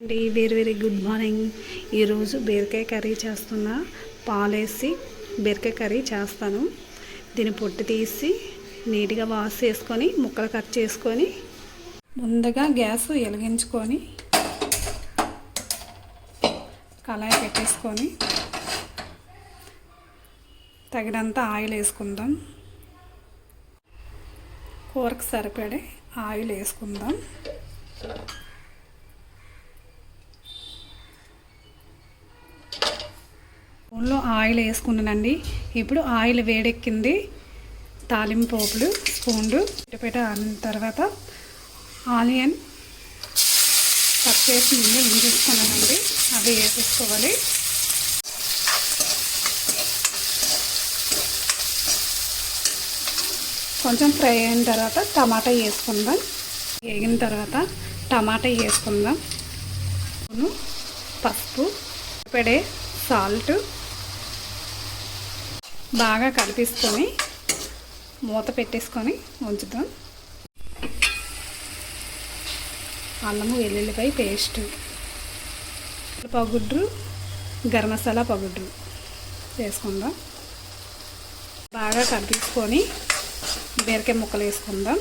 అండి very good morning. ఈరోజు బీరకాయ కర్రీ చేస్తున్నా. పాలేసి బీరకాయ కర్రీ చేస్తాను. దీన్ని పొట్టు తీసి నీట్గా వాష్ చేసుకొని ముక్కలు కట్ చేసుకొని ముందుగా గ్యాస్ వెలిగించుకొని కళాయి పెట్టేసుకొని తగినంత ఆయిల్ వేసుకుందాం. కూరకు సరిపడే ఆయిల్ వేసుకుందాం. స్పూన్లో ఆయిల్ వేసుకున్నానండి. ఇప్పుడు ఆయిల్ వేడెక్కింది. తాలింపు పోపులు స్పూన్లు పిట అన్న తర్వాత ఆనియన్ కట్ చేసి ముందు ఉంచేసుకున్నానండి. అవి వేసేసుకోవాలి. కొంచెం ఫ్రై అయిన తర్వాత టమాటా వేసుకుందాం. వేగిన తర్వాత టమాటా వేసుకుందాం. పసుపు, పడే సాల్ట్ బాగా కలిపేసుకొని మూత పెట్టేసుకొని ఉంచుదాం. అల్లము వెల్లుల్లిపాయ పేస్ట్, పగుడ్రు, గరం మసాలా పగుడ్రు వేసుకుందాం. బాగా కలిపేసుకొని బీరకాయ ముక్కలు వేసుకుందాం.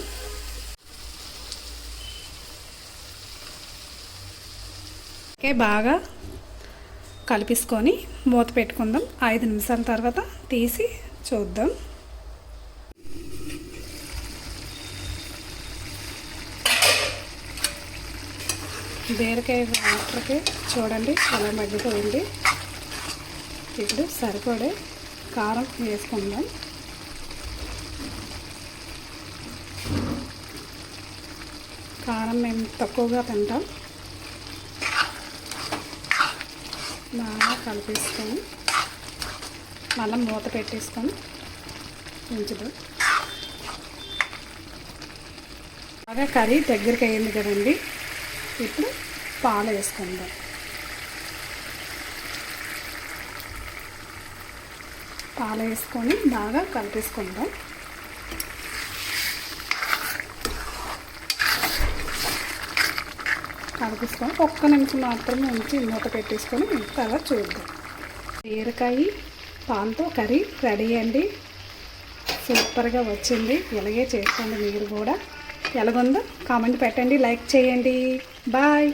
బాగా కలిపేసుకొని మూత పెట్టుకుందాం. 5 నిమిషాల తర్వాత తీసి చూద్దాం. బీరకాయ వాటర్కి చూడండి చాలా మగ్గిపోయింది. ఇప్పుడు సరిపడే కారం వేసుకుందాం. కారం మేము తక్కువగా తింటాం. బాగా కలిపేసుకొని మళ్ళీ మూత పెట్టేసుకొని ఉంచుదాం. బాగా కర్రీ దగ్గరికి అయ్యింది కదండి. ఇప్పుడు పాలు వేసుకుందాం. పాలు వేసుకొని బాగా కలిపేసుకుందాం. కలిపేసుకొని ఒక్క నిమిషం మాత్రమే ఉంచి మూత పెట్టేసుకొని తర్వాత చూద్దాం. బీరకాయ పాలతో కర్రీ రెడీ అండి. సూపర్గా వచ్చింది. ఇలాగే చేసుకోండి మీరు కూడా. ఎలాగుందో కామెంట్ పెట్టండి, లైక్ చేయండి. బాయ్.